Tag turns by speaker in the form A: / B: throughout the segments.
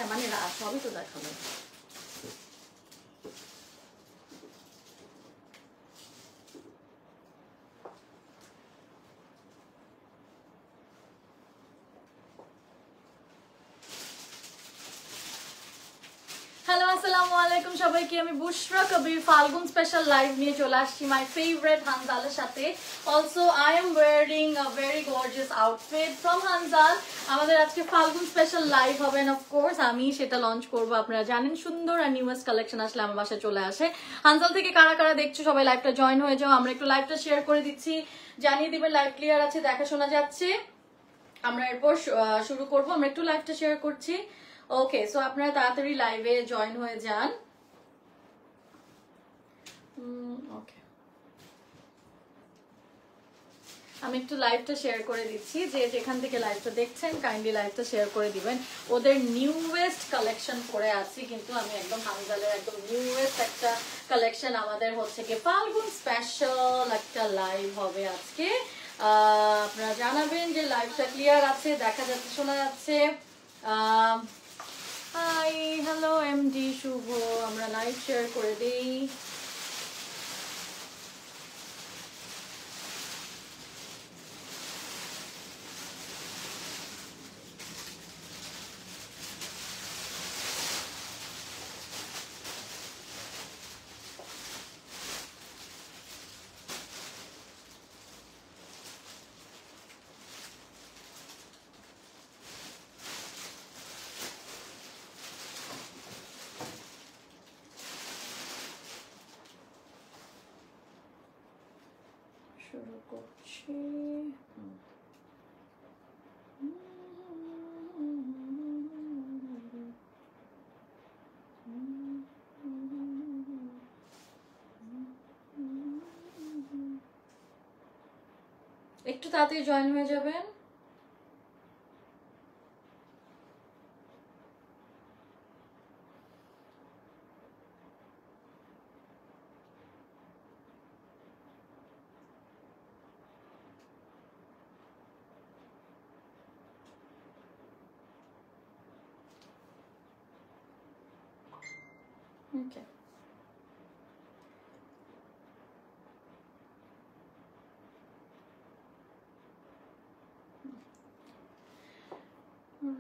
A: হ্যাঁ মানে সবই তো দেখাবো। হ্যালো আসসালামু আলাইকুম সবাইকে, আমি বুশরা কবির ফাল্গুন স্পেশাল লাইভ নিয়ে চলে আসছি মাই ফেভারিট হানজালের সাথে। Also I am wiring a very gorgeous outfit from Hanzal. আমাদের আজকে ফাল্গুন স্পেশাল লাইভ হবে, অফ কোর্স আমি সেটা লঞ্চ করব। আপনারা জানেন সুন্দর আর নিউয়েস্ট কালেকশন আসলে আমার বাসায় চলে আসে। হানজাল থেকে কারা কারা দেখছো সবাই লাইভটা জয়েন হয়ে যাও। আমরা একটু লাইভটা শেয়ার করে দিচ্ছি, জানিয়ে দিবেন লাইভ ক্লিয়ার আছে, দেখা শোনা যাচ্ছে। আমরা এরপর শুরু করব। আমরা একটু লাইভটা শেয়ার করছি। ওকে, সো আপনারা তাড়াতাড়ি লাইভে জয়েন হয়ে যান। ওকে, আমি একটু লাইভটা শেয়ার করে দিচ্ছি। যে যেখান থেকে লাইভটা দেখছেন কাইন্ডলি লাইভটা শেয়ার করে দিবেন। ওদের নিউয়েস্ট কালেকশন করে আছি, কিন্তু আমি একদম হানজালের একদম নিউয়েস্ট একটা কালেকশন আমাদের হচ্ছে কি ফাল্গুন স্পেশাল একটা লাইভ হবে আজকে। আপনারা জানাবেন যে লাইভটা ক্লিয়ার আছে, দেখা যাচ্ছে, শোনা যাচ্ছে। হাই, হ্যালো এমডি শুভ, আমরা লাইভ শেয়ার করে দিই। শুরু করছি। একটু তাড়াতাড়ি জয়েন হয়ে যাবেন। ওকে,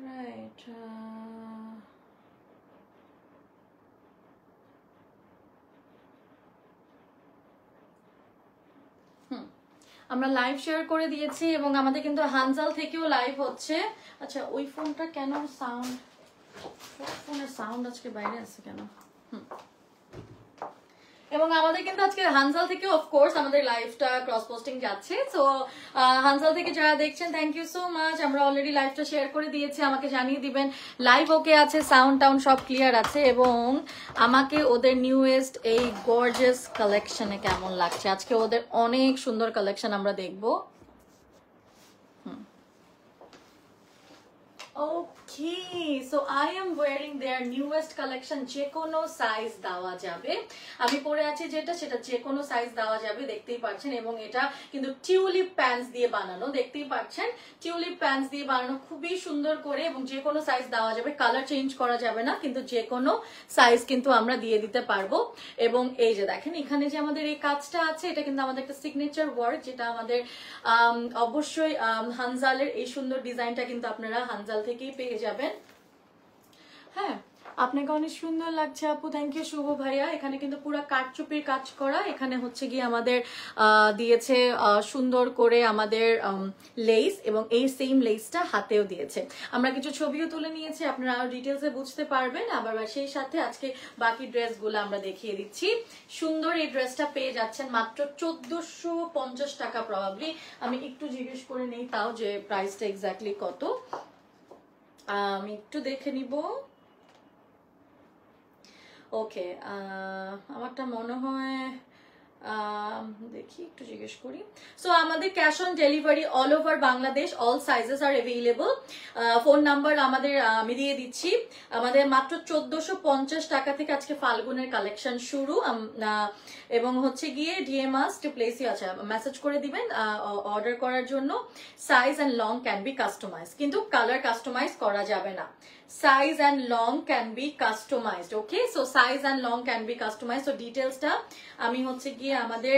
A: রাইট। আমরা লাইভ শেয়ার করে দিয়েছি এবং আমাদের কিন্তু হানজাল থেকেও লাইভ হচ্ছে। আচ্ছা, ওই ফোনটা কেন সাউন্ড, ফোনের সাউন্ড আজকে বাইরে আছে কেন? এবং আমাদের কিন্তু আজকে হানজাল থেকে অফকোর্স আমাদের লাইভটা ক্রস পোস্টিং যাচ্ছে। সো হানজাল থেকে যারা দেখছেন থ্যাংক ইউ সো মাচ। আমরা অলরেডি লাইভটা শেয়ার করে দিয়েছি, আমাকে জানিয়ে দিবেন লাইভ ওকে আছে, সাউন্ড টাউন সব ক্লিয়ার আছে, এবং আমাকে ওদের নিউয়েস্ট এই গর্জিয়াস কালেকশনে কেমন লাগছে। আজকে ওদের অনেক সুন্দর কালেকশন আমরা দেখবো। Okay, so I am wearing their newest collection. যে কোনো সাইজ দেওয়া যাবে। আমি পরে আছি যেটা, সেটা যে কোনো সাইজ দেওয়া যাবে, দেখতেই পাচ্ছেন। এবং এটা কিন্তু টিউলিপ প্যান্টস দিয়ে বানানো, দেখতেই পাচ্ছেন টিউলিপ প্যান্টস দিয়ে বানানো, খুবই সুন্দর করে, এবং যে কোনো সাইজ দেওয়া যাবে, কালার চেঞ্জ করা যাবে না, কিন্তু যে কোনো সাইজ কিন্তু আমরা দিয়ে দিতে পারবো। এবং এই যে দেখেন এখানে যে আমাদের এই কাজটা আছে, এটা কিন্তু আমাদের একটা সিগনেচার ওয়ার্ক, যেটা আমাদের অবশ্যই হানজালের এই সুন্দর ডিজাইনটা কিন্তু আপনারা হানজাল থেকেই পেয়ে যাবেন। হ্যাঁ, আপনাকে অনেক সুন্দর লাগছে আপু, থ্যাংক ইউ শুভ ভাইয়া। এখানে কিন্তু পুরো কাঠচুপির কাজ করা, এখানে হচ্ছে গিয়ে আমাদের দিয়েছে সুন্দর করে আমাদের লেস, এবং এই সেম লেসটা হাতেও দিয়েছে। আমরা কিছু ছবিও তুলে নিয়েছি, আপনারা আরো ডিটেলসে বুঝতে পারবেন। আবার সেই সাথে আজকে বাকি ড্রেসগুলো আমরা দেখিয়ে দিচ্ছি। সুন্দর এই ড্রেসটা পেয়ে যাচ্ছেন মাত্র 1450 টাকা। প্রবাবলি আমি একটু জিজ্ঞেস করে নেই তাও যে প্রাইসটা এক্স্যাক্টলি কত, আমি একটু দেখে নিব। ওকে, আমারটা মনে হয় দেখি একটু জিজ্ঞেস করি। সো আমাদের cash on delivery all over Bangladesh, all sizes R available. Phone number আমাদের আমি দিয়ে দিচ্ছি। আমাদের মাত্র 1450 টাকা থেকে আজকে ফাল্গুনের কালেকশন শুরু। এবং হচ্ছে গিয়ে ডিএমআস টু প্লেস ইউ, আচ্ছা মেসেজ করে দিবেন অর্ডার করার জন্য। Size and long can be customize, কিন্তু কালার কাস্টমাইজ করা যাবে না। size and long can be customized. Okay, so size and long can be customized. So details টা আমি হচ্ছে কি আমাদের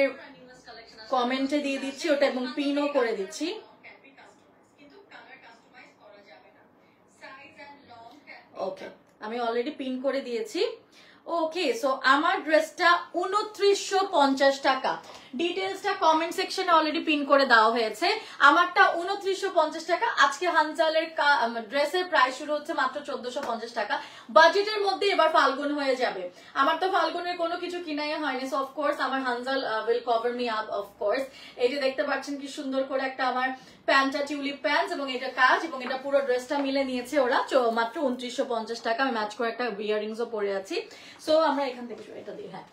A: কমেন্টে দিয়ে দিচ্ছি ওটা এবং পিনও করে দিচ্ছি। ওকে, আমি অলরেডি পিন করে দিয়েছি। ওকে, সো আমার ড্রেসটা 2950 টাকা। ডিটেইলসটা কমেন্ট সেকশনে অলরেডি পিন করে দেওয়া হয়েছে। আমারটা 2950 টাকা। আজকে হানজালের ড্রেসের প্রাইস শুরু হচ্ছে মাত্র 1450 টাকা। বাজেটের মধ্যে এবার ফাল্গুন হয়ে যাবে। আমার তো ফাল্গুনের কোনো কিছু কিনাই হয়নি, সো অফ কোর্স আমার Hanzal will cover me up of course. এই যে দেখতে পাচ্ছেন কি সুন্দর করে একটা আমার প্যান্টটা টিউলিপ প্যান্ট এবং এটা কাজ এবং এটা পুরো ড্রেসটা মিলে নিয়েছে ওরা মাত্র 2950 টাকা। আমি ম্যাচ করে একটা ইয়াররিংসও পরে আছি। সো আমরা এখান থেকে এটা দিই, হ্যাঁ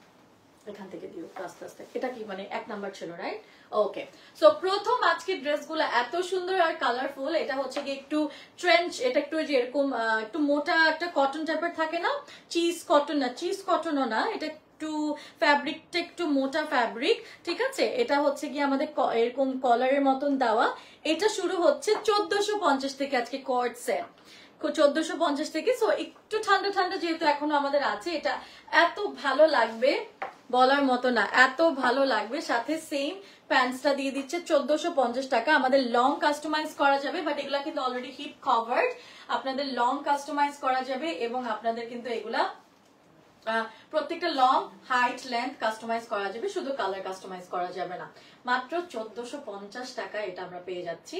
A: এখান থেকে দিও আস্তে আস্তে। এটা কি মানে 1 নাম্বার ছিল, রাইট? ওকে, সো প্রথম আজকের ড্রেসগুলো এত সুন্দর আর কালারফুল। এটা হচ্ছে কি একটু ট্রেঞ্চ, এটা একটু যে এরকম একটু মোটা একটা কটন টাইপের থাকে না, চিজ কটন না, চিজ কটনও না, এটা একটু ফ্যাব্রিকটা একটু মোটা ফ্যাব্রিক, ঠিক আছে? এটা হচ্ছে কি আমাদের এরকম কলারের মতন দেওয়া। এটা শুরু হচ্ছে 1450 থেকে আজকে কর্ড সেট 1450 থেকে। সো একটু ঠান্ডা ঠান্ডা যেহেতু এখনো আমাদের আছে, এটা এত ভালো লাগবে বলার মতো না, এত ভালো লাগবে। সাথে সেম প্যান্টসটা দিয়ে দিচ্ছে 1450 টাকা। আমাদের লং কাস্টমাইজ করা যাবে, বাট এগুলা কিন্তু অলরেডি হিপ কভার্ড। আপনাদের লং কাস্টমাইজ করা যাবে এবং আপনাদের কিন্তু এগুলা প্রত্যেকটা লং হাইট লেন্থ কাস্টমাইজ করা যাবে, শুধু কালার কাস্টমাইজ করা যাবে না। মাত্র 1450 টাকা এটা আমরা পেয়ে যাচ্ছি।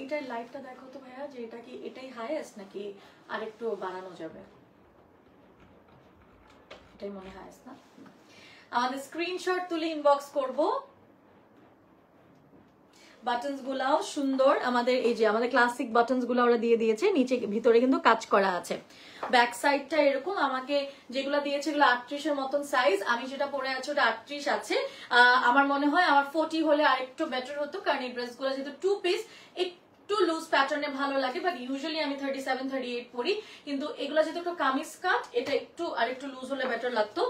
A: এটার লাইটটা দেখো তো ভাইয়া, যে এটা কি এটাই হাইয়েস্ট নাকি আরেকটু বাড়ানো যাবে? এটাই মনে হাইয়েস্ট না? আমাদের স্ক্রিনশট তুলে ইনবক্স করব। বাটনস গুলাও সুন্দর আমাদের, এই যে আমাদের ক্লাসিক বাটনস গুলো ওরা দিয়ে দিয়েছে, নিচে ভিতরে কিন্তু কাজ করা আছে। ব্যাক সাইডটা এরকম আমাকে যেগুলো দিয়েছে এগুলো 38 এর মতন সাইজ। আমি যেটা পরে আছি ওটা 38 আছে। আমার মনে হয় আমার 40 হলে আরেকটু বেটার হতো, কারণ এই ড্রেসগুলো যেহেতু 2 পিস একটু লুজ প্যাটার্নে ভালো লাগে, বাট ইউজুয়ালি আমি 37 38 পরি। কিন্তু এগুলো যেহেতু একটু কামিজ কাট, এটা একটু আরেকটু লুজ হলে বেটার লাগতো,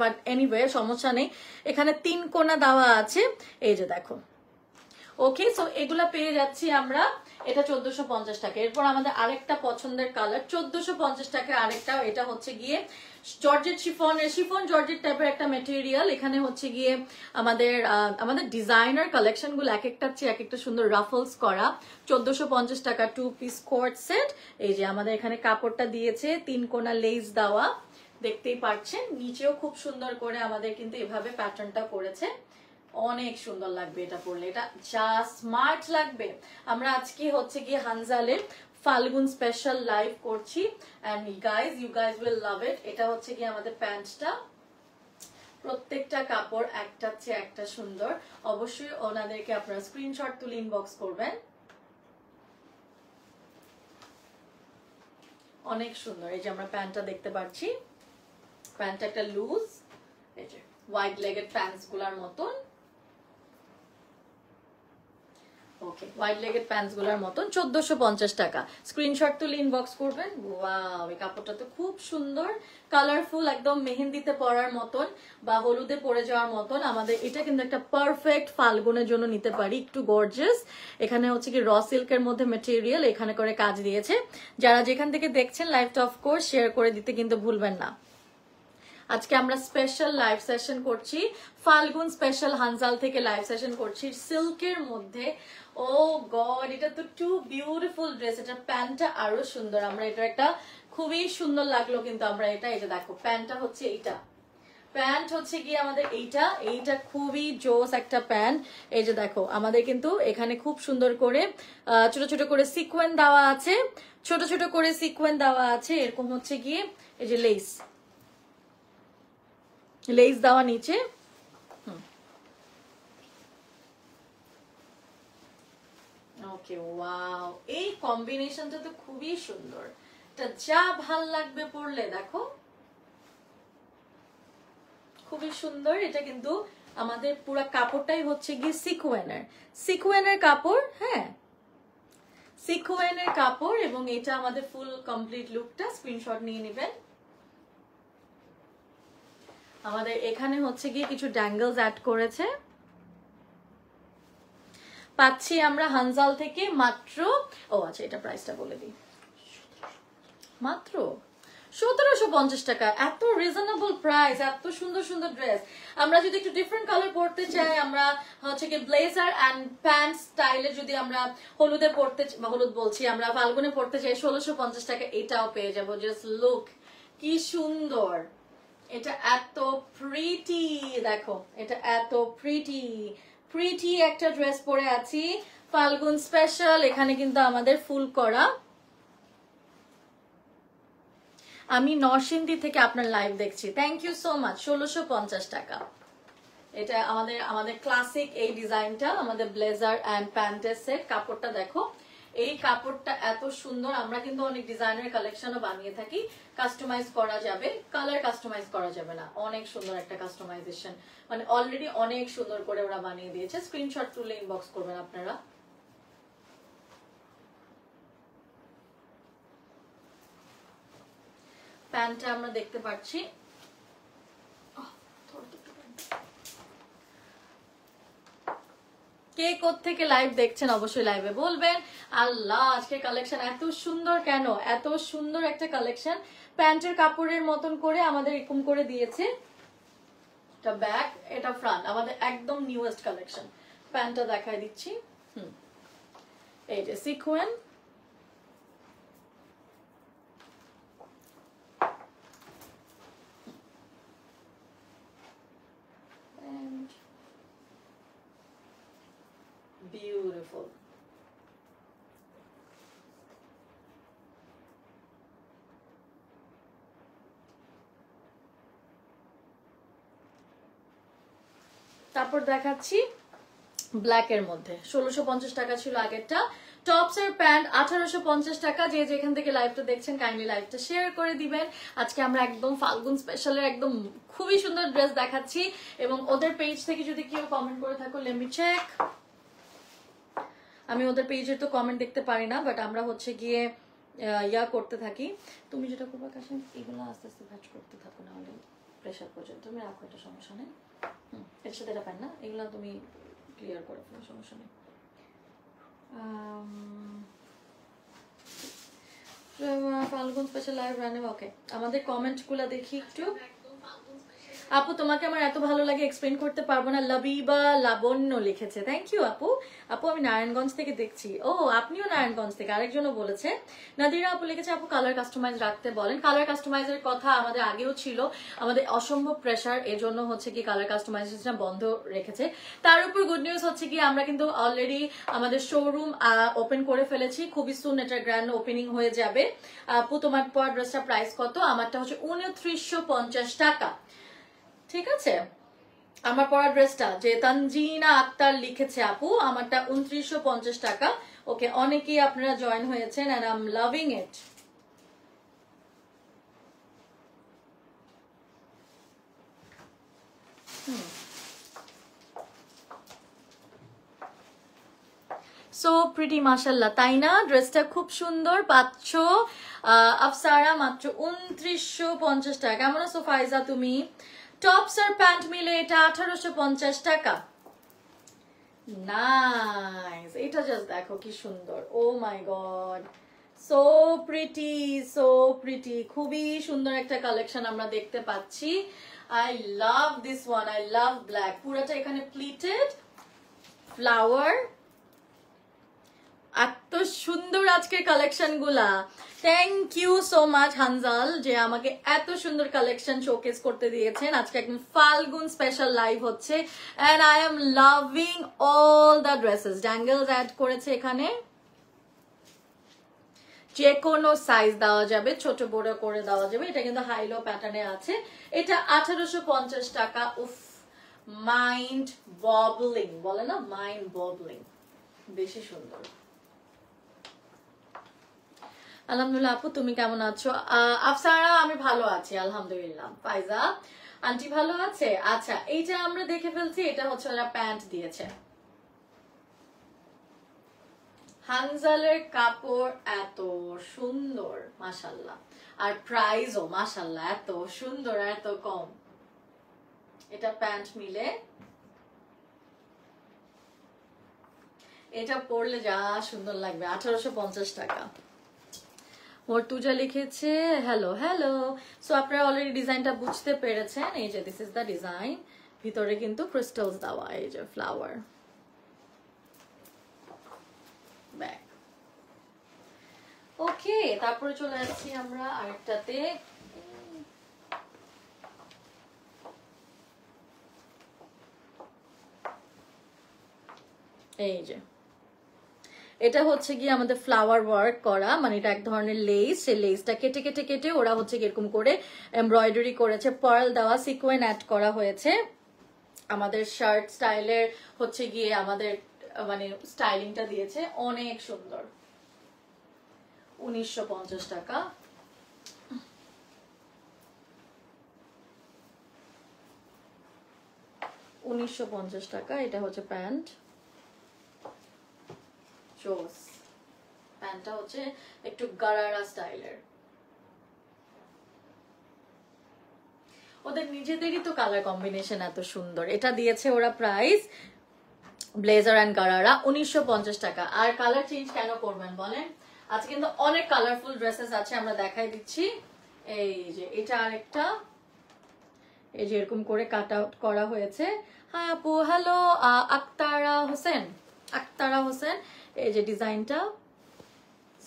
A: বাট এনিওয়ে সমস্যা নেই। এখানে 3 কোণা দেওয়া আছে, এই যে দেখো। ওকে, সো এগুলা পেয়ে যাচ্ছি আমরা, এটা 1450 টাকা। এরপর আমাদের আরেকটা পছন্দের কালার 1450 টাকা আরেকটা, এটা হচ্ছে গিয়ে জর্জেট শিফন জর্জেট টাইপের একটা মেটেরিয়াল। এখানে হচ্ছে গিয়ে আমাদের ডিজাইনার কালেকশন গুলো এক একটা চেয়ে এক একটা সুন্দর রাফলস করা। 1450 টাকা 2 পিস কোট সেট। এই যে আমাদের এখানে কাপড়টা দিয়েছে 3 কোণা লেস দেওয়া, দেখতেই পাচ্ছেন। নিচেও খুব সুন্দর করে আমাদের কিন্তু এভাবে প্যাটার্নটা করেছে, অনেক সুন্দর লাগবে এটা পরলে, এটা যা স্মার্ট লাগবে। আমরা আজকে হচ্ছে গিয়ে হানজালের ফাল্গুন স্পেশাল লাইভ করছি, and you guys will love it. এটা হচ্ছে গিয়ে আমাদের প্যান্টটা, প্রত্যেকটা কাপড় একটা চেয়ে একটা সুন্দর। অবশ্যই ওনাদেরকে আপনারা স্ক্রিনশট তুলে ইনবক্স করবেন, অনেক সুন্দর। এই যে আমরা প্যান্টটা দেখতে পাচ্ছি, প্যান্টটা একটা লুজ, এই যে হোয়াইট লেগেড প্যান্টস গুলার মতন। ওকে, হোয়াইট লেগেড প্যান্টস গুলার মতন 1450 টাকা। স্ক্রিনশট তুলে ইনবক্স করবেন। ওয়াও, এই কাপড়টা তো খুব সুন্দর, কালারফুল, একদম মেহেন্দিতে পরার মতন বা হলুদে পরে যাওয়ার মতন। আমাদের এটা কিন্তু একটা পারফেক্ট ফাল্গুনের জন্য নিতে পারি, একটু গর্জিয়াস। এখানে হচ্ছে কি র সিল্কের মধ্যে মেটেরিয়াল, এখানে করে কাজ দিয়েছে। যারা যেখান থেকে দেখছেন লাইভটা অফ কোর্স শেয়ার করে দিতে কিন্তু ভুলবেন না। আজকে আমরা স্পেশাল লাইভ সেশন করছি, ফাল্গুন স্পেশাল হানজাল থেকে লাইভ সেশন করছি সিল্কের মধ্যে। ও গড, এটা তো টু বিউটিফুল ড্রেস। এটা প্যান্টটা আরো সুন্দর, আমরা এটা একটা খুবই সুন্দর লাগলো কিন্তু আমরা এটা, এই যে দেখো প্যান্টটা হচ্ছে এইটা, প্যান্ট হচ্ছে কি আমাদের এইটা খুবই জোস একটা প্যান্ট। এই যে দেখো আমাদের কিন্তু এখানে খুব সুন্দর করে ছোট ছোট করে সিকোয়েন দেওয়া আছে, ছোট ছোট করে সিকোয়েন দেওয়া আছে। এরকম হচ্ছে গিয়ে এই যে লেস দেওয়া নিচে। ওকে, ওয়াও, এই কম্বিনেশনটা তো খুবই সুন্দর। এটা যা ভাল লাগবে পরলে, দেখো খুবই সুন্দর। এটা কিন্তু আমাদের পুরো কাপড়টাই হচ্ছে গিয়ে সিকোয়েনের কাপড়, হ্যাঁ সিকোয়েনের কাপড়। এবং এটা আমাদের ফুল কমপ্লিট লুকটা, স্ক্রিনশট নিয়ে নেবেন। আমাদের এখানে হচ্ছে গিয়ে কিছু ড্যাঙ্গেলস অ্যাড করেছে। পাচ্ছি আমরা হানজাল থেকে মাত্র, ও আচ্ছা এটা প্রাইসটা বলে দিই, মাত্র 1750 টাকা, এত রিজনেবল প্রাইস, এত সুন্দর সুন্দর ড্রেস। আমরা যদি একটু ডিফারেন্ট কালার পরতে চাই, আমরা হচ্ছে কি ব্লেজার অ্যান্ড প্যান্ট স্টাইলে যদি আমরা হলুদে পরতে, হলুদ বলছি, আমরা ফাল্গুনে পরতে চাই 1650 টাকা, এটাও পেয়ে যাবো। জাস্ট লুক কি সুন্দর, এটা এত প্রিটি, দেখো এটা এত প্রিটি প্রিটি একটা ড্রেস পরে আছি ফাল্গুন স্পেশাল। এখানে কিন্তু আমাদের ফুল করা। আমি নরসিংদী থেকে আপনার লাইভ দেখছি, থ্যাংক ইউ সো মাচ। 1650 টাকা, এটা আমাদের ক্লাসিক এই ডিজাইনটা, আমাদের ব্লেজার অ্যান্ড প্যান্টের সেট। কাপড়টা দেখো, এই কাপড়টা এত সুন্দর। আমরা কিন্তু অনেক ডিজাইনের কালেকশনও বানিয়ে থাকি, কাস্টমাইজ করা যাবে, কালার কাস্টমাইজ করা যাবে না। অনেক সুন্দর একটা কাস্টমাইজেশন, মানে অলরেডি অনেক সুন্দর করে ওরা বানিয়ে দিয়েছে। স্ক্রিনশট তুলে ইনবক্স করবেন আপনারা। প্যান্টটা আমরা দেখতে পাচ্ছি, কে কোত্থেকে লাইভ দেখছেন অবশ্যই লাইভে বলবেন। আল্লাহ, আজকে কালেকশন এত সুন্দর কেন, এত সুন্দর একটা কালেকশন। প্যান্টের কাপড়ের মতন করে আমাদের এরকম করে দিয়েছে, এটা ব্যাক, এটা ফ্রন্ট, আমাদের একদম নিউয়েস্ট কালেকশন। প্যান্টটা দেখাই দিচ্ছি, এই যে সিকোয়েন, beautiful. তারপর দেখাচ্ছি ব্ল্যাক এর মধ্যে, 1650 টাকা ছিল আগেরটা। টপস এর প্যান্ট 1850 টাকা। যে যেখান থেকে লাইভটা দেখছেন কাইন্ডলি লাইভটা শেয়ার করে দিবেন। আজকে আমরা একদম ফাল্গুন স্পেশালের একদম খুবই সুন্দর ড্রেস দেখাচ্ছি, এবং ওদের পেজ থেকে যদি কেউ কমেন্ট করে থাকো, লেট মি চেক। আমি ওদের পেজের তো কমেন্ট দেখতে পারি না, বাট আমরা হচ্ছে গিয়ে ইয়া করতে থাকি। তুমি যেটা করবা কাশিম, এগুলো আস্তে আস্তে ভাজ করতে থাকো, না হলে প্রেশার পর্যন্ত তুমি রাখো, এটা সমস্যা নেই। এর সাথে এটা পাই না, এগুলো তুমি ক্লিয়ার করে ফেলো, সমস্যা নেই। ফাল্গুন স্পেশাল লাইভ রানে, ওকে। আমাদের কমেন্টগুলো দেখি একটু। আপু তোমাকে আমার এত ভালো লাগে এক্সপ্লেন করতে পারবো না, লাবিবা লাবণ্য লিখেছে, থ্যাংক ইউ আপু। আপু আমি নারায়ণগঞ্জ থেকে দেখছি। ও আপনিও নারায়ণগঞ্জ থেকে, আরেকজনও বলেছে। নাদিরা আপু লিখেছে, আপু কালার কাস্টমাইজ রাখতে বলেন। কালার কাস্টমাইজের কথা আমাদের আগেও ছিল, আমাদের অসম্ভব প্রেশার, এজন্য হচ্ছে কি কালার কাস্টমাইজেশন বন্ধ রেখেছে। তার উপর গুড নিউজ হচ্ছে কি আমরা কিন্তু অলরেডি আমাদের শোরুম ওপেন করে ফেলেছি, খুবই সুন এটার গ্র্যান্ড ওপেনিং হয়ে যাবে। আপু তোমার পর ড্রেসটা প্রাইস কত? আমারটা হচ্ছে 2950 টাকা, ঠিক আছে। আমার পরা ড্রেসটা যে তানজিনা আক্তার লিখেছে আপু, আমারটা 2950 টাকা। ওকে, অনেকেই আপনারা জয়েন হয়েছেন and I am loving it. So pretty, মাশাল্লাহ, তাই না? ড্রেসটা খুব সুন্দর পাচ্ছ আফসারা মাত্র 2950 টাকা। কেমন আছো ফাইজা তুমি? টপস আর প্যান্ট মিলে এটা 1850 টাকা। নাইস, এটা জাস্ট দেখো কি সুন্দর, oh my god, so pretty, so pretty. খুবই সুন্দর একটা কালেকশন আমরা দেখতে পাচ্ছি। I love this one, I love black. পুরোটা এখানে প্লিটেড ফ্লাওয়ার, এত সুন্দর আজকের কালেকশন গুলা। Thank you so much Hanzal, যে আমাকে এত সুন্দর কালেকশন শোকেস করতে দিয়েছেন। আজকে একদম ফাল্গুন স্পেশাল লাইভ হচ্ছে and I am loving all the dresses. Dangles add করেছে এখানে, যে কোনো সাইজ দেওয়া যাবে, ছোট বড় করে দেওয়া যাবে। এটা কিন্তু হাইলো প্যাটার্নে আছে। এটা 1850 টাকা। উফ, মাইন্ড ববলিং বলে না, মাইন্ড ববলিং, বেশি সুন্দর। আলহামদুলিল্লাহ আপু, তুমি কেমন আছো? আফসারা, আমি ভালো আছি আলহামদুলিল্লাহ। ফাইজা আন্টি ভালো আছে? আচ্ছা, এইটা আমরা দেখে ফেলছি, এটা হচ্ছে ওরা প্যান্ট দিয়েছে। হানজালের কাপড় এত সুন্দর মাশাল্লাহ, আর প্রাইসও মাশাল্লাহ এত সুন্দর, এত কম। এটা প্যান্ট মিলে, এটা পরলে যা সুন্দর লাগবে। 1850 টাকা। মর্তুজা লিখেছে হ্যালো হ্যালো। সো আপনারা অলরেডি ডিজাইনটা বুঝতে পেরেছেন। এই যে দিস ইজ দ্য ডিজাইন, ভিতরে কিন্তু ক্রিস্টালস দেওয়া, এই যে ফ্লাওয়ার ব্যাক। ওকে, তারপরে চলে আসছি আমরা আরেকটাতে। এই যে এটা হচ্ছে গিয়ে আমাদের ফ্লাওয়ার ওয়ার্ক করা, মানে এটা এক ধরনের লেস, সেই লেসটা কেটে কেটে কেটে ওরা হচ্ছে এরকম করে এমব্রয়ডারি করেছে, পার্ল দেওয়া, সিকোয়েন অ্যাড করা হয়েছে। আমাদের শার্ট স্টাইলের হচ্ছে গিয়ে আমাদের মানে স্টাইলিংটা দিয়েছে, অনেক সুন্দর। 1950 টাকা। টাকা। এটা হচ্ছে প্যান্ট, জোস। প্যান্টটা হচ্ছে একটু গারারা স্টাইলের। ওদের নিজেদেরই তো কালার কম্বিনেশন এত সুন্দর। এটা দিয়েছে ওরা প্রাইস, ব্লেজার অ্যান্ড গারারা 1950 টাকা। আর কালার চেঞ্জ কেন করবেন বলেন? আজকে কিন্তু অনেক কালারফুল ড্রেসেস আছে, আমরা দেখাই দিচ্ছি। এই যে এটা আরেকটা, এই যে এরকম করে কাট আউট করা হয়েছে। হ্যাঁ আপু হ্যালো, আক্তারা হোসেন, আক্তারা হোসেন। এই যে ডিজাইনটা,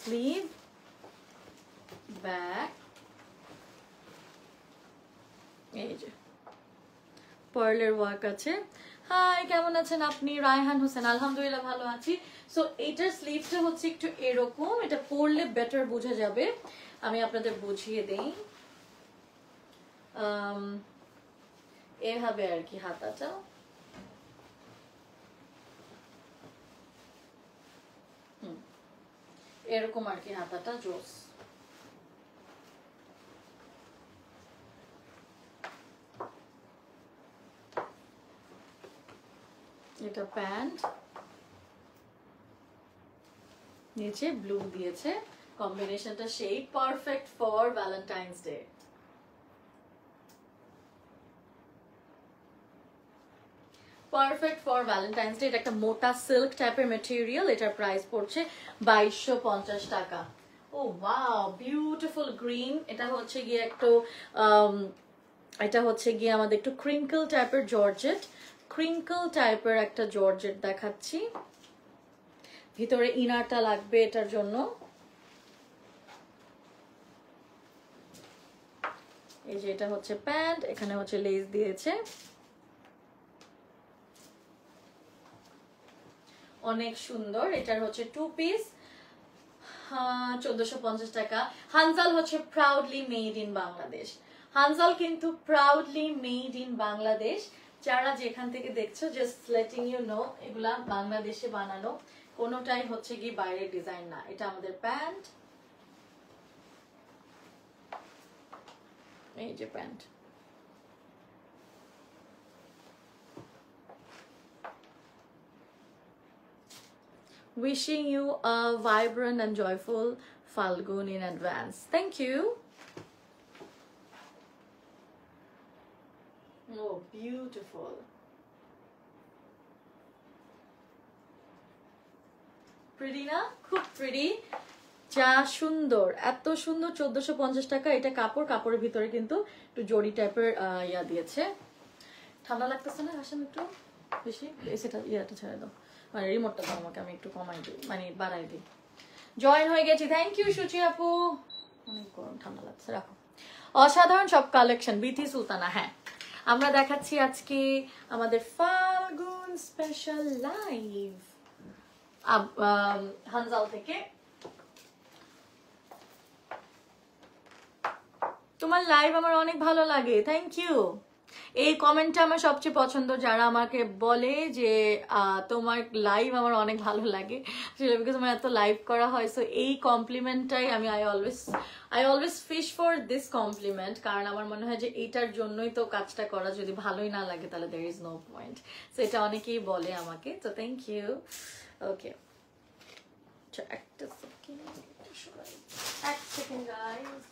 A: স্লিভ, ব্যাক, এই যে পার্লের ওয়ার্ক আছে। হাই কেমন আছেন আপনি? রায়হান হোসেন, আলহামদুলিল্লাহ ভালো আছি। সো এইটার স্লিভটা হচ্ছে একটু এরকম, এটা পরলে বেটার বোঝা যাবে, আমি আপনাদের বুঝিয়ে দেই। এভাবে আর কি হাতাটা, এরকম আর কি হাতাটা, জোস। এটা প্যান্ট, নিচে ব্লু দিয়েছে, কম্বিনেশনটা সেই perfect for Valentine's day. Perfect for Valentine's day. এটা একটা মোটা সিল্ক টাইপের মেটেরিয়াল। এটার প্রাইস পড়ছে 2250 টাকা। ও ওয়াও, বিউটিফুল গ্রিন। এটা হচ্ছে গিয়ে একটু এটা হচ্ছে গিয়ে আমাদের একটু ক্রিঙ্কল টাইপের জর্জেট, ক্রিঙ্কল টাইপের একটা জর্জেট দেখাচ্ছি। ভিতরে ইনারটা লাগবে এটার জন্য। এই যে এটা হচ্ছে প্যান্ট, এখানে হচ্ছে লেস দিয়েছে, অনেক সুন্দর। এটার হচ্ছে 2 পিস, 1450 টাকা। হানজাল হচ্ছে proudly made in Bangladesh. Hanzal কিন্তু প্রাউডলি মেড ইন বাংলাদেশ। যারা যেখান থেকে দেখছো, জাস্ট লেটিং ইউ নো, এগুলা বাংলাদেশে বানানো, কোনোটাই হচ্ছে কি বাইরের ডিজাইন না। এটা আমাদের প্যান্ট, এই যে pant. Wishing you a vibrant and joyful Falgun in advance. Thank you. Oh, beautiful. Pretty না? খুব pretty. যা সুন্দর, এত সুন্দর। 1450 টাকা। এটা কাপড়, কাপড়ের ভিতরে কিন্তু একটু জরি টাইপের ইয়া দিয়েছে। ঠান্ডা লাগতেছে না আসলে একটু বেশি? সেটা ইয়াটা ছেড়ে দাও, মানে রিমোটটা দাও আমাকে, আমি একটু কমাই দিই, মানে বাড়াই দিই। জয়েন হয়ে গেছি, থ্যাংক ইউ সুচি আপু। অনেক গরম, ঠান্ডা লাগছে, রাখো। অসাধারণ সব কালেকশন, বিথি সুলতানা। হ্যাঁ, আমরা দেখাচ্ছি আজকে আমাদের ফাল্গুন স্পেশাল লাইভ হানজাল থেকে। তোমার লাইভ আমার অনেক ভালো লাগে, থ্যাংক ইউ। এই কমেন্টটা আমার সবচেয়ে পছন্দ, যারা আমাকে বলে যে তোমার লাইভ আমার অনেক ভালো লাগে, বিকজ আমার এত লাইভ করা হয়। সো এই কমপ্লিমেন্টটাই আমি I always fish for this compliment, কারণ আমার মনে হয় যে এইটার জন্যই তো কাজটা করা, যদি ভালোই না লাগে তাহলে there is no point. So এটা অনেকেই বলে আমাকে, তো থ্যাংক ইউ। ওকে, একটা সেকেন্ড গাইস।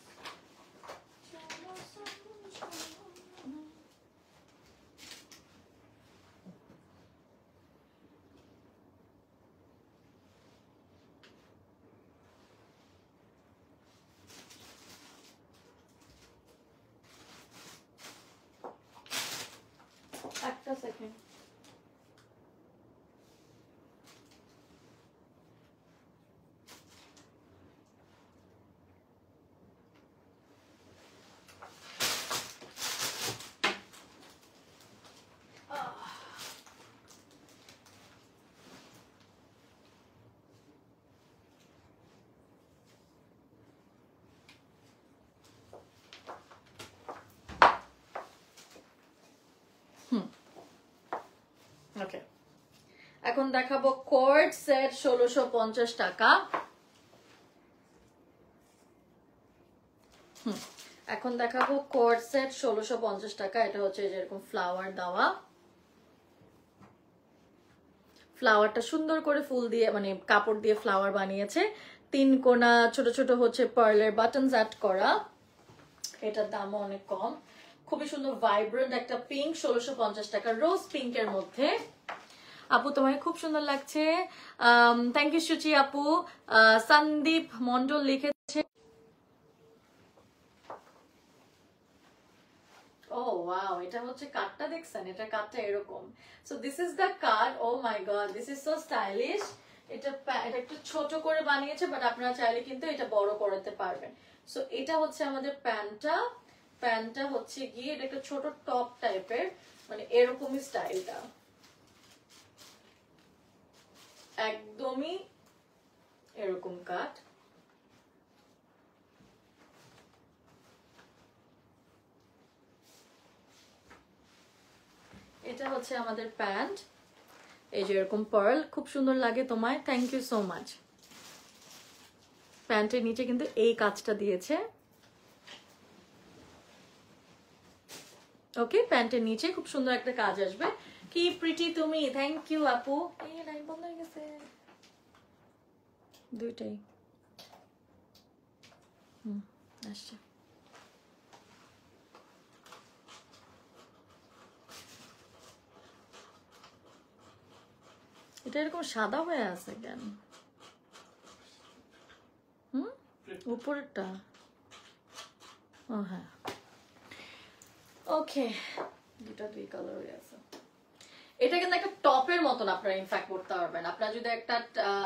A: একটা সেকেন্ড। ওকে, এখন দেখাবো কোর্ড সেট 1650 টাকা। এখন দেখাবো কোর্ড সেট 1650 টাকা। এটা হচ্ছে যেরকম ফ্লাওয়ার দেওয়া, ফ্লাওয়ারটা সুন্দর করে ফুল দিয়ে মানে কাপড় দিয়ে ফ্লাওয়ার বানিয়েছে, 3 কোনা ছোট ছোট হচ্ছে পার্লের বাটনস অ্যাড করা। এটার দামও অনেক কম, খুবই সুন্দর ভাইব্রেন্ট একটা পিঙ্ক, 1650 টাকা, রোজ পিঙ্কের মধ্যে। আপু তোমাকে খুব সুন্দর লাগছে, থ্যাংক ইউ সুচি আপু। সন্দীপ মন্ডল লিখেছে, ও ওয়াও, এটা হচ্ছে কার্ডটা দেখছেন, এটা কার্ডটা এরকম। So this is the card, oh my god, this is so stylish. এটা একটু ছোট করে বানিয়েছে, বাট আপনারা চাইলে কিন্তু এটা বড় করতে পারবেন। সো এটা হচ্ছে আমাদের প্যান্টটা, প্যান্টটা হচ্ছে গিয়ে এটা একটা ছোট টপ টাইপের, মানে এরকমই স্টাইলটা, একদমই এরকম কাট। এটা হচ্ছে আমাদের প্যান্ট, এই যে এরকম পার্ল, খুব সুন্দর লাগে তোমায়, থ্যাংক ইউ সো মাচ। প্যান্টের নিচে কিন্তু এই কাজটা দিয়েছে, ওকে, প্যান্টের নিচে খুব সুন্দর একটা কাজ আসবে। কি প্রিটি তুমি, থ্যাংক ইউ আপু। এই লাইন বন্ধ হয়ে গেছে দুইটাই, আসছে। এটা এরকম সাদা হয়ে আছে কেন? উপরেরটা, ও হ্যাঁ, ওকে, দুটা দুই কালার হয়ে আছে। এটা কিন্তু একটা টপের মতন আপনারা ইনফ্যাক্ট পড়তে পারবেন। আপনারা যদি একটা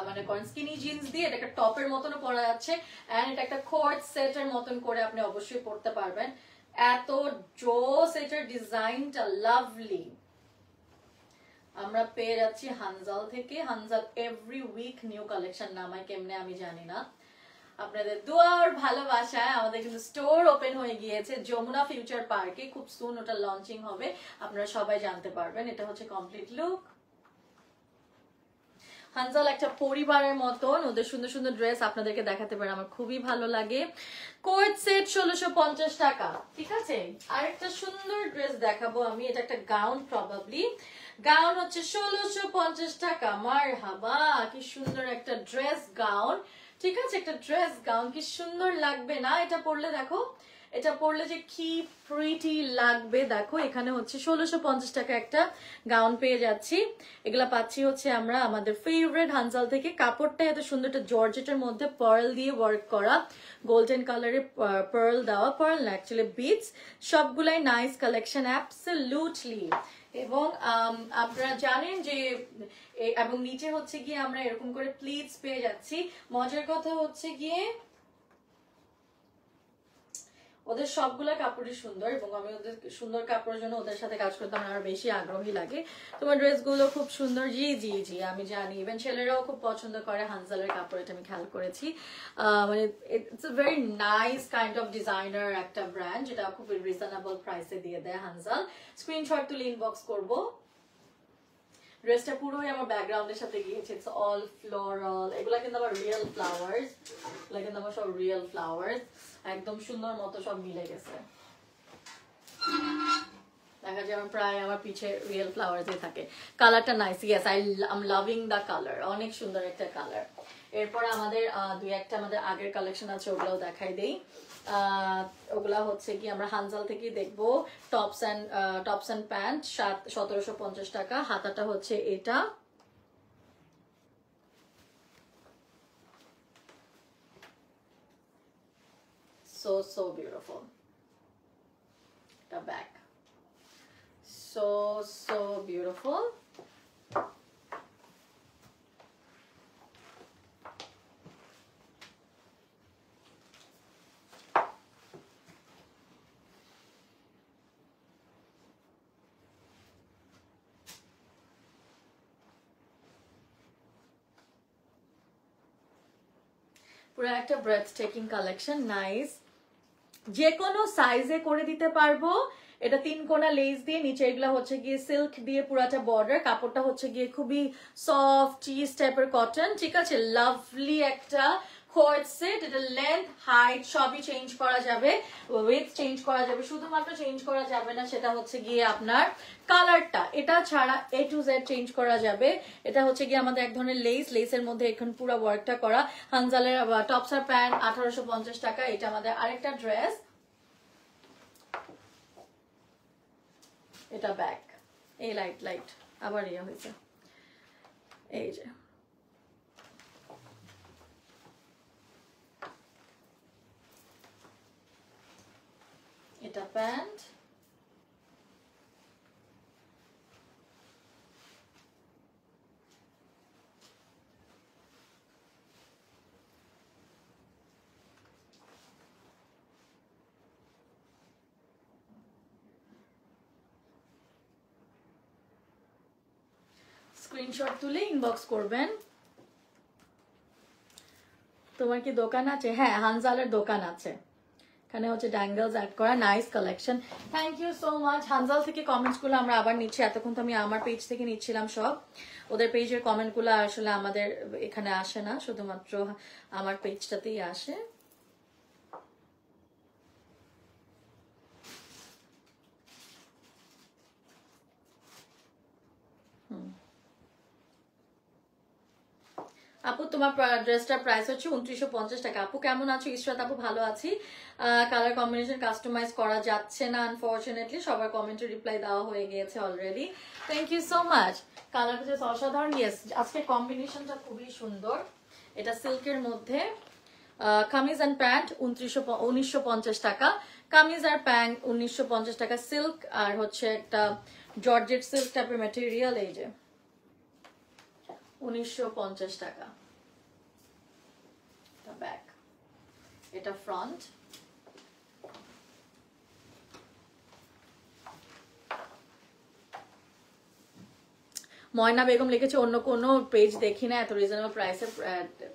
A: মানে করেন স্কিনি জিন্স দিয়ে, এটা একটা টপের মতনও পরা যাচ্ছে, এন্ড এটা একটা কোর্ড সেটের মতন করে আপনি অবশ্যই পড়তে পারবেন। এত জোস, এটার ডিজাইনটা লাভলি। আমরা পেয়ে যাচ্ছি হানজাল থেকে। Hanzal every week new collection নামায়, কেমনে আমি জানি না। আপনাদের দুয়ার ভালোবাসায় আমাদের কিন্তু স্টোর ওপেন হয়ে গিয়েছে যমুনা ফিউচার পার্কে, খুব সুন ওটা লঞ্চিং হবে, আপনারা সবাই জানতে পারবেন। এটা হচ্ছে কমপ্লিট লুক। হানজাল একটা পরিবারের মতন, ওদের সুন্দর সুন্দর ড্রেস আপনাদেরকে দেখাতে পারে, আমার খুবই ভালো লাগে। কোট সেট 1650 টাকা, ঠিক আছে। আরেকটা সুন্দর ড্রেস দেখাবো আমি, এটা একটা গাউন, প্রবাবলি গাউন হচ্ছে 1650 টাকা। মারহাবা, কি সুন্দর একটা ড্রেস গাউন, ঠিক আছে, একটা ড্রেস গাউন, কি সুন্দর লাগবে না এটা পরলে? দেখো এটা পরলে যে কি প্রিটি লাগবে, দেখো এখানে হচ্ছে 1650 টাকা একটা গাউন পেয়ে যাচ্ছি। এগুলা পাচ্ছি হচ্ছে আমরা আমাদের ফেভারিট হানজাল থেকে। কাপড়টা এত সুন্দর, একটা জর্জেটের মধ্যে পার্ল দিয়ে ওয়ার্ক করা, গোল্ডেন কালারের পার্ল দেওয়া, পার্ল না অ্যাকচুয়ালি বিটস, সবগুলাই নাইস কালেকশন অ্যাবসলিউটলি। এবং আপনারা জানেন যে এবং নিচে হচ্ছে গিয়ে আমরা এরকম করে প্লিটস পেয়ে যাচ্ছি। মজার কথা হচ্ছে গিয়ে ওদের সবগুলা কাপড়ই সুন্দর, এবং আমি ওদের সুন্দর কাপড়ের জন্য ওদের সাথে কাজ করতে আমার আরো বেশি আগ্রহী লাগে। তোমার ড্রেসগুলো খুব সুন্দর, জি জি জি আমি জানি, ইভেন ছেলেরাও খুব পছন্দ করে হানজালের কাপড়, এটা আমি খেয়াল করেছি। মানে it's a very nice kind of designer একটা ব্র্যান্ড, যেটা খুব রিজনেবল প্রাইসে দিয়ে দেয় হানজাল। স্ক্রিনশট তুলে ইনবক্স করবো। ড্রেসটা পুরোই আমার ব্যাকগ্রাউন্ডের সাথে গিয়েছে, ইটস অল ফ্লোরাল, এগুলা কিন্তু আমার রিয়েল ফ্লাওয়ার্স, এগুলা কিন্তু আমার সব রিয়েল ফ্লাওয়ার্স, একদম সুন্দর মতো সব মিলে গেছে। দেখা যায় আমার প্রায় আমার পিছে রিয়েল ফ্লাওয়ার্সই থাকে। কালারটা nice, yes I am loving the colour, অনেক সুন্দর একটা কালার। এরপর আমাদের দুই একটা আমাদের আগের কালেকশন আছে, ওগুলাও দেখাই দেই। ওগুলা হচ্ছে কি আমরা হানজাল থেকে দেখবো। টপস অ্যান্ড প্যান্ট 1750 টাকা। হাতাটা হচ্ছে এটা, so beautiful. The back so so beautiful. পুরো একটা ব্রেথ টেকিং কালেকশন, নাইস। যে কোনো সাইজে করে দিতে পারবো। এটা 3 কোনা লেস দিয়ে, নিচে এগুলা হচ্ছে গিয়ে সিল্ক দিয়ে পুরাটা বর্ডার, কাপড়টা হচ্ছে গিয়ে খুবই সফট চিজ টাইপের কটন, ঠিক আছে। লাভলি একটা কোর্ড সেট। এটা লেন্থ হাইট সবই চেঞ্জ করা যাবে, ওয়েট চেঞ্জ করা যাবে, শুধুমাত্র চেঞ্জ করা যাবে না সেটা হচ্ছে গিয়ে আপনার কালারটা, এটা ছাড়া A to Z চেঞ্জ করা যাবে। এটা হচ্ছে গিয়ে আমাদের এক ধরনের লেসের মধ্যে এখন পুরো ওয়ার্কটা করা। হানজালের টপস আর প্যান্ট 1850 টাকা। এটা আমাদের আরেকটা ড্রেস, এটা ব্যাক, এই লাইট আবার ইয়ে হয়েছে, এই যে এটা প্যান্ট, স্ক্রিনশট তুলে ইনবক্স করবেন। তোমার কি দোকান আছে? হ্যাঁ, হানজালের দোকান আছে, এখানে হচ্ছে ড্যাঙ্গেলস অ্যাড করা, nice collection. Thank you so much. Hanzal থেকে কমেন্টস গুলো আমরা আবার নিচ্ছি, এতক্ষণ তো আমি আমার পেজ থেকে নিচ্ছিলাম সব, ওদের পেজের কমেন্ট গুলো আসলে আমাদের এখানে আসে না, শুধুমাত্র আমার পেজটাতেই আসে। আপু তোমার ড্রেসটার প্রাইস হচ্ছে 2950 টাকা। আপু কেমন আছো? ইসরাত আপু ভালো আছি। কালার কম্বিনেশন কাস্টমাইজ করা যাচ্ছে না আনফরচুনেটলি, সবার কমেন্টে রিপ্লাই দেওয়া হয়ে গিয়েছে already. Thank you so much. কালারটা জাস্ট অসাধারণ। ইয়েস, আজকে কম্বিনেশনটা খুবই সুন্দর। এটা সিল্কের মধ্যে, কামিজ অ্যান্ড প্যান্ট 1950 টাকা। কামিজ আর প্যান্ট 1950 টাকা। সিল্ক আর হচ্ছে একটা জর্জেট সিল্ক টাইপের ম্যাটেরিয়াল, এই যে 1950 টাকা। এটা ব্যাক, এটা ফ্রন্ট। ময়না বেগম লিখেছে অন্য কোনো পেজ দেখি না এত রিজনেবল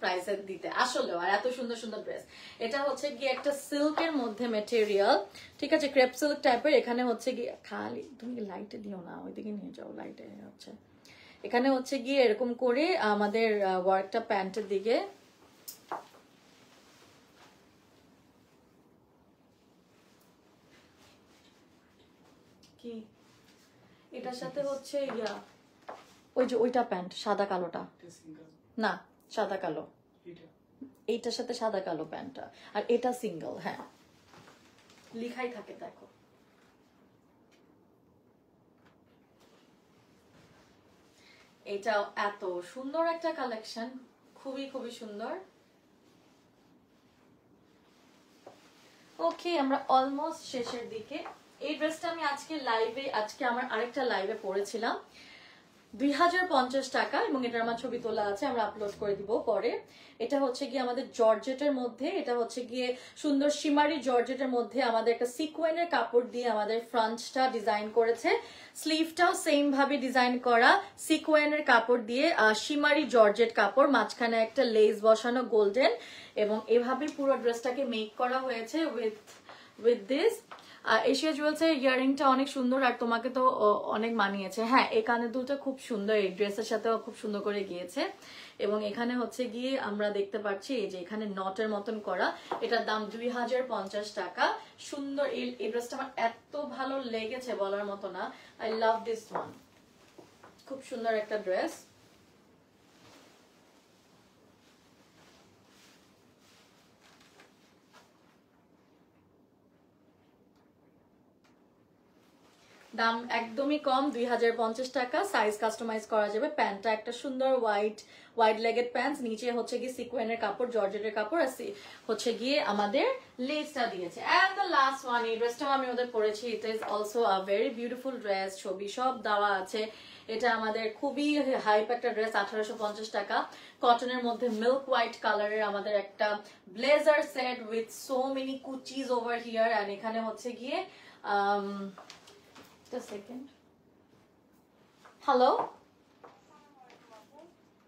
A: প্রাইসে দিতে, আসলেও আর এত সুন্দর সুন্দর ড্রেস। এটা হচ্ছে গিয়ে একটা সিল্কের মধ্যে মেটেরিয়াল, ঠিক আছে, ক্রেপ সিল্ক টাইপের। এখানে হচ্ছে গিয়ে খালি, তুমি লাইটে দিও না, ওইদিকে নিয়ে যাও, লাইটে হচ্ছে। এখানে হচ্ছে গিয়ে এরকম করে আমাদের ওয়ার্কটা প্যান্টের দিকে, কি এটার সাথে হচ্ছে ইয়া, ওই যে ওইটা প্যান্ট সাদা কালোটা, না সাদা কালো, এইটার সাথে সাদা কালো প্যান্টটা, আর এটা সিঙ্গেল। হ্যাঁ, লিখাই থাকে দেখো। এটাও এত সুন্দর একটা কালেকশন, খুবই খুবই সুন্দর। ওকে, আমরা অলমোস্ট শেষের দিকে। এই ড্রেসটা আমি আজকে আমার আরেকটা লাইভে পরেছিলাম, 2050 টাকা, এবং এটার আমার ছবি তোলা আছে, আমরা আপলোড করে দিব পরে। এটা হচ্ছে গিয়ে আমাদের জর্জেটের মধ্যে, এটা হচ্ছে গিয়ে সুন্দর শিমারি জর্জেটের মধ্যে আমাদের একটা সিকোয়েনের কাপড় দিয়ে আমাদের ফ্রন্টটা ডিজাইন করেছে, স্লিভটাও সেম ভাবে ডিজাইন করা সিকোয়েনের কাপড় দিয়ে, শিমারি জর্জেট কাপড়, মাঝখানে একটা লেস বসানো গোল্ডেন, এবং এভাবে পুরো ড্রেসটাকে মেক করা হয়েছে উইথ দিস। এশিয়া জুয়েলসের ইয়ারিংটা অনেক সুন্দর, আর তোমাকে তো অনেক মানিয়েছে। হ্যাঁ, এই কানের দুলটা খুব সুন্দর, এই ড্রেসের সাথেও খুব সুন্দর করে গিয়েছে। এবং এখানে হচ্ছে গিয়ে আমরা দেখতে পাচ্ছি এই যে এখানে নটের মতন করা, এটার দাম 2050 টাকা। সুন্দর, এই ড্রেসটা আমার এত ভালো লেগেছে বলার মতো না। আই লাভ দিস ওয়ান, খুব সুন্দর একটা ড্রেস। দাম একদমই কম, 2050 টাকা। সাইজ কাস্টমাইজ করা যাবে। প্যান্টটা একটা সুন্দর ওয়াইড লেগেড প্যান্টস, নিচে হচ্ছে গিয়ে সিকোয়েনের কাপড়, জর্জেটের কাপড়, আর হচ্ছে গিয়ে আমাদের লেসটা দিয়েছে। এন্ড দ্য লাস্ট ওয়ান, এই ড্রেসটাও আমি ওদের পরেছি। It is also a very beautiful dress, ছবি সব দেওয়া আছে। এটা আমাদের খুবই হাইপ একটা ড্রেস, 1850 টাকা। কটনের মধ্যে মিল্ক হোয়াইট কালারের আমাদের একটা blazer set with so many কুচিজ ওভার হিয়ার। এন্ড এখানে হচ্ছে গিয়ে সেকেন্ড, হ্যালো,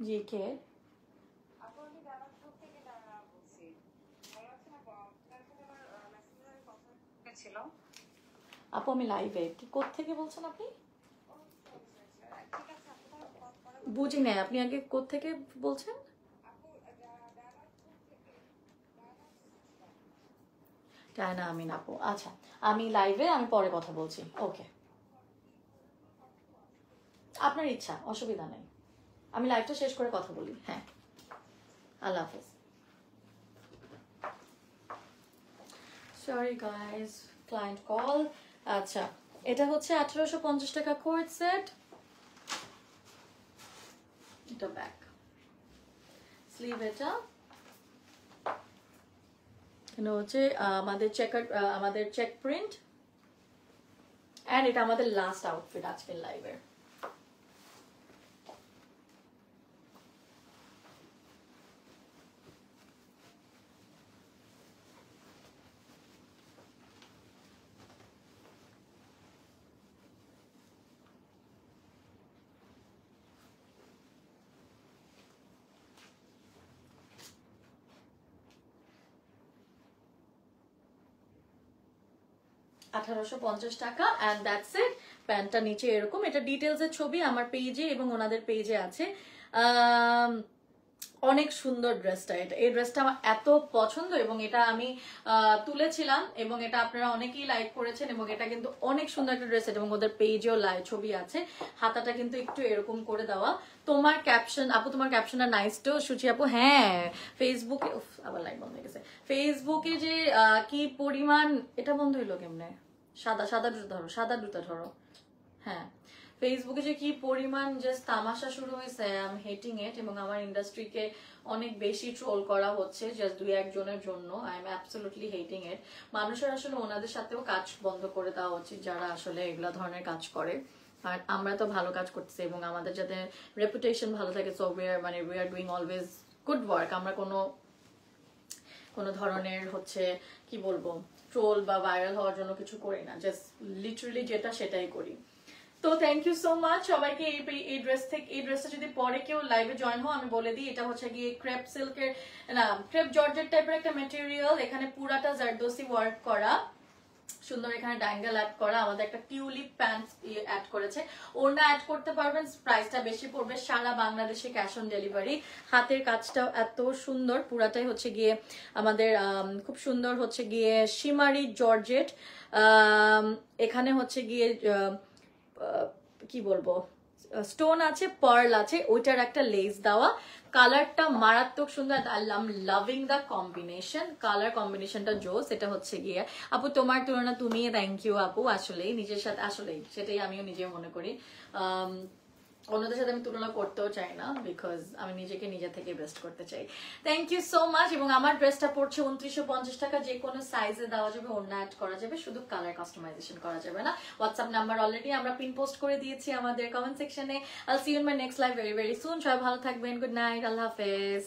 A: জি কে? আপু আমি লাইভে। কোত্থেকে বলছেন আপনি? বুঝি নাই, আপনি আগে কোত্থেকে বলছেন? টায়না আমিন আপু, আচ্ছা আমি লাইভে, আমি পরে কথা বলছি। ওকে, আপনার ইচ্ছা, অসুবিধা নেই। আমি লাইভটা শেষ করে কথা বলি। হ্যাঁ, আল্লাহ হাফেজ। Sorry guys, client call. আচ্ছা, এটা হচ্ছে 1850 টাকা কোর্ট সেট। এটা ব্যাক স্লিভ, এটা এখানে হচ্ছে আমাদের চেক প্রিন্ট। এন্ড এটা আমাদের লাস্ট আউটফিট আজকের লাইভের। টাকা এন্ড দ্যাটস ইট। প্যান্টটা নিচে এরকম, এটা ডিটেলস এর ছবি আমার পেজে এবং ওনাদের পেজে আছে। অনেক সুন্দর ড্রেসটা, এই ড্রেসটা আমার এত পছন্দ এবং এটা আমি তুলেছিলাম এবং এটা আপনারা অনেকেই লাইক করেছেন এবং এটা কিন্তু অনেক সুন্দর একটা ড্রেস এবং ওদের পেজেও ছবি আছে। হাতাটা কিন্তু একটু এরকম করে দেওয়া। তোমার ক্যাপশন আপু, তোমার ক্যাপশনটা নাইস তো সুচি আপু। হ্যাঁ, ফেসবুকে আবার লাইক বন্ধ হয়ে গেছে। ফেসবুকে যে কি পরিমাণ, এটা বন্ধ হইলো কেমনে? সাদা দুটো ধরো। হ্যাঁ, ফেসবুকে যে কি পরিমাণ যে তামাশা শুরু হয়েছে, আই এম হেটিং ইট। এবং আমার ইন্ডাস্ট্রিকে অনেক বেশি ট্রোল করা হচ্ছে জাস্ট 2-1 জনের জন্য। আই এম অ্যাবসলিউটলি হেটিং ইট। মানুষের আসলে ওনাদের সাথেও কাজ বন্ধ করে দেওয়া উচিত যারা আসলে এগুলা ধরনের কাজ করে। আর আমরা তো ভালো কাজ করতেছি এবং আমাদের যাতে রেপুটেশন ভালো থাকে, so we are doing always good work. আমরা কোনো ধরনের হচ্ছে কি বলবো ট্রোল বা ভাইরাল হওয়ার জন্য কিছু করি না, জাস্ট লিটারালি যেটা সেটাই করি। তো থ্যাংক ইউ সো মাচ সবাইকে। এই ড্রেসটা যদি পরে কেউ লাইভে জয়েন হও, আমি বলে দিই এটা হচ্ছে গিয়ে ক্রেপ সিল্কের না ক্রেপ জর্জেট টাইপের একটা ম্যাটেরিয়াল। এখানে পুরাটা জারদোসি ওয়ার্ক করা, সুন্দর এখানে ড্যাঙ্গেল অ্যাড করা, আমাদের একটা টিউলিপ প্যান্ট অ্যাড করেছে। ওড়না অ্যাড করতে পারবেন, প্রাইসটা বেশি পড়বে। সারা বাংলাদেশে ক্যাশ অন ডেলিভারি। হাতের কাজটাও এত সুন্দর, পুরাটাই হচ্ছে গিয়ে আমাদের খুব সুন্দর হচ্ছে গিয়ে শিমারি জর্জেট। এখানে হচ্ছে গিয়ে কি বলবো স্টোন আছে, পার্ল আছে, ওইটার একটা লেস দেওয়া। কালারটা মারাত্মক সুন্দর। I am loving the combination, colour কম্বিনেশনটা জোস। এটা হচ্ছে গিয়ে আপু তোমার তুলনা তুমি, থ্যাংক ইউ আপু। আসলেই নিজের সাথে, আসলেই সেটাই আমিও নিজে মনে করি। অন্যদের সাথে আমি তুলনা করতেও চাই না, বিকজ আমি নিজেকে নিজে থেকে বেস্ট করতে চাই। Thank you so much. এবং আমার ড্রেসটা পড়ছে 2950 টাকা। যে কোনো সাইজে দেওয়া যাবে, ওড়না অ্যাড করা যাবে, শুধু কালার কাস্টমাইজেশন করা যাবে না। হোয়াটসঅ্যাপ নাম্বার অলরেডি আমরা পিন পোস্ট করে দিয়েছি আমাদের কমেন্ট সেকশনে। I'll see you in my next live very very soon. সবাই ভালো থাকবেন। গুড নাইট, আল্লাহ হাফেজ।